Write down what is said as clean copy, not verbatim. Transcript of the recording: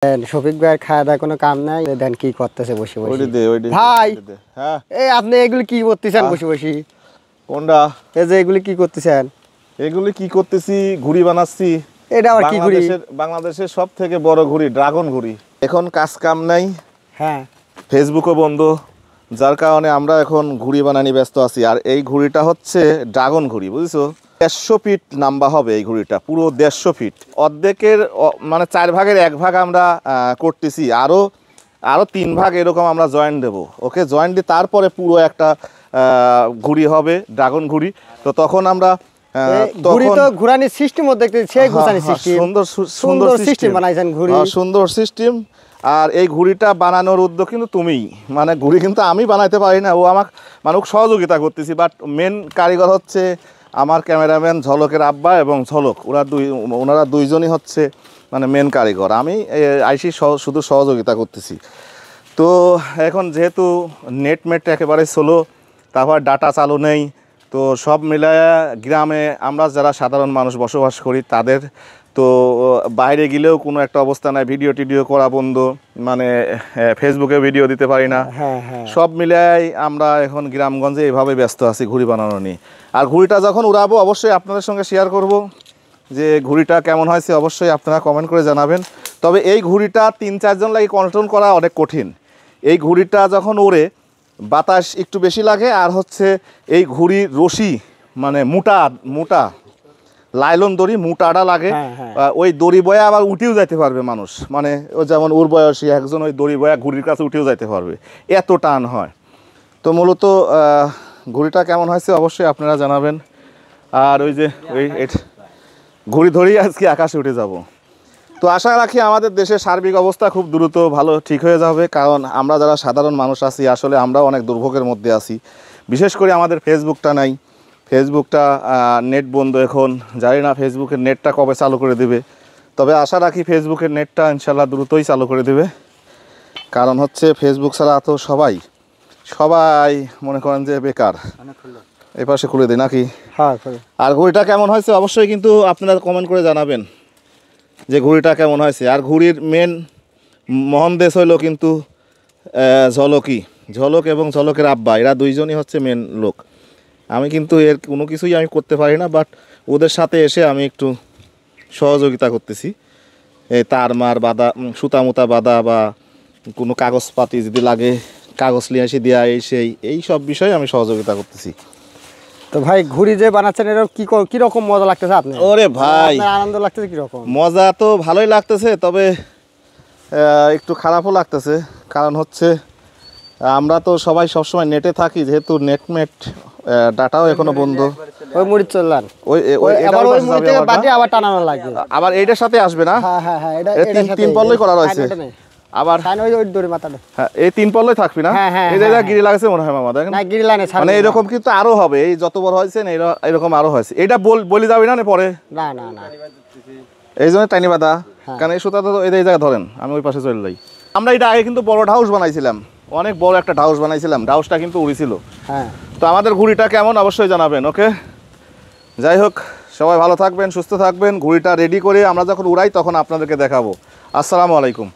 শফিক ভাই খাওয়া দাওয়া কোনো কাম নাই, দেন কি করতেছে বসে বসে। ভাই হ্যাঁ এই আপনি এগুলি কি করতেছেন বসে বসে? কোনটা? এই যে এগুলি কি করতেছেন? এগুলি কি করতেছি, ঘুড়ি বানাচ্ছি। এটা আবার কি ঘুড়ি? বাংলাদেশের সব থেকে বড় ঘুড়ি, ড্রাগন ঘুড়ি। এখন কাজ কাম নাই, হ্যাঁ ফেসবুকও বন্ধ, যার কারণে আমরা এখন ঘুড়ি বানানি ব্যস্ত আছি। আর এই ঘুড়িটা হচ্ছে ড্রাগন ঘুড়ি, বুঝছো? 150 ফিট লম্বা হবে এই ঘুড়িটা, পুরো 150 ফিট। অর্ধেকের মানে 4 ভাগের 1 ভাগ আমরা করতেছি, আরো 3 ভাগ এরকম আমরা জয়েন্ট দেবো। ওকে, জয়েন্ট দিয়ে তারপরে পুরো একটা ঘুড়ি হবে, ড্রাগন ঘুড়ি। তো তখন আমরা ঘুরানির সিস্টেম সুন্দর সিস্টেম বানাইছেন ঘুড়ি, সুন্দর সিস্টেম। আর এই ঘুড়িটা বানানোর উদ্যোগ কিন্তু তুমিই, মানে ঘুড়ি কিন্তু আমি বানাইতে পারি না, ও আমাকে মানে সহযোগিতা করতেছি। বাট মেন কারিগর হচ্ছে আমার ক্যামেরাম্যান ঝলকের আব্বা এবং ঝলক, ওনারা দুইজনই হচ্ছে মানে মেন কারিগর। আমি আইসি শুধু সহযোগিতা করতেছি। তো এখন যেহেতু নেট একেবারে স্লো, তারপর ডাটা চালু নেই, তো সব মিলায় গ্রামে আমরা যারা সাধারণ মানুষ বসবাস করি তাদের তো বাইরে গেলেও কোনো একটা অবস্থা নাই, ভিডিও টিডিও করা বন্ধ, মানে ফেসবুকে ভিডিও দিতে পারি না। সব মিলাই আমরা এখন গ্রামগঞ্জে এইভাবে ব্যস্ত আছি ঘুড়ি বানানো নিয়ে। আর ঘুড়িটা যখন উড়াবো অবশ্যই আপনাদের সঙ্গে শেয়ার করব যে ঘুড়িটা কেমন হয়েছে, অবশ্যই আপনারা কমেন্ট করে জানাবেন। তবে এই ঘুড়িটা 3-4 জন লাগে কন্ট্রোল করা অনেক কঠিন। এই ঘুড়িটা যখন ওড়ে বাতাস একটু বেশি লাগে, আর হচ্ছে এই ঘুড়ির রশি মানে মোটা লাইলন দড়ি মোটাটা লাগে। ওই দড়ি বয়া আবার উঠেও যাইতে পারবে মানুষ, মানে ও যেমন ওর বয়সী একজন ওই দড়ি বয়া ঘুড়ির কাছে উঠেও যাইতে পারবে, এত টান হয়। তো মূলত ঘুড়িটা কেমন হয়েছে অবশ্যই আপনারা জানাবেন। আর ওই যে ওই ঘুড়ি ধরেই আজকে আকাশে উঠে যাব। তো আশা রাখি আমাদের দেশের সার্বিক অবস্থা খুব দ্রুত ভালো ঠিক হয়ে যাবে, কারণ আমরা যারা সাধারণ মানুষ আছি আসলে আমরাও অনেক দুর্ভোগের মধ্যে আছি। বিশেষ করে আমাদের ফেসবুকটা নাই, ফেসবুকটা নেট বন্ধ এখন, জানি না ফেসবুকের নেটটা কবে চালু করে দেবে। তবে আশা রাখি ফেসবুকের নেটটা ইনশাল্লাহ দ্রুতই চালু করে দেবে, কারণ হচ্ছে ফেসবুক ছাড়া তো সবাই মনে করেন যে বেকার। এই পাশে খুলে দিই নাকি? আর ঘুড়িটা কেমন হয়েছে অবশ্যই কিন্তু আপনারা কমেন্ট করে জানাবেন যে ঘুড়িটা কেমন হয়েছে। আর ঘুড়ির মেন মহানদেশ হইল কিন্তু ঝলক এবং ঝলকের আব্বা, এরা দুইজনই হচ্ছে মেন লোক। আমি কিন্তু এর কোনো কিছুই আমি করতে পারি না, বাট ওদের সাথে এসে আমি একটু সহযোগিতা করতেছি। এই তার মার বাঁধা, সুতা মুতা বাঁধা, বা কোনো কাগজপাতি যদি লাগে কাগজ নিয়ে এসে দেওয়া, এই সব বিষয়ে আমি সহযোগিতা করতেছি। তো ভাই ঘুড়ি যে বানাচ্ছেন এটা কি রকম মজা লাগতেছে আপনার? ওরে ভাই আনন্দ লাগতেছে কি রকম? মজা তো ভালোই লাগতেছে, তবে একটু খারাপও লাগতেছে, কারণ হচ্ছে আমরা তো সবাই সবসময় নেটে থাকি, যেহেতু নেট ডাটাও এখনো বন্ধ। ওই মুড়ি চললাম আবার টানানো লাগে, আবার এইটার সাথে আসবে না? তিন পল্লই করা রয়েছে আবার, এই 3 পল্লই থাকবি না? এই জায়গায় গিরি লাগছে মনে হয় মামা, দেখেন মানে এরকম কিন্তু আরো হবে, এই যত বড় হয়েছে এরকম আরো হয়েছে। এটা বলি যাবি না পরে, না এই জন্য টাইনি বাদা, কারণ এই সুতা তো এই জায়গায় ধরেন, আমি ওই পাশে চলে যাই। আমরা এটা আগে কিন্তু বড় ঢাউস বানাইছিলাম, অনেক বড় একটা ঢাউস বানাইছিলাম, ঢাউসটা কিন্তু উড়েছিল। তো আমাদের ঘুড়িটা কেমন অবশ্যই জানাবেন। ওকে, যাই হোক, সবাই ভালো থাকবেন, সুস্থ থাকবেন। ঘুড়িটা রেডি করে আমরা যখন উড়াই তখন আপনাদেরকে দেখাবো। আসসালামু আলাইকুম।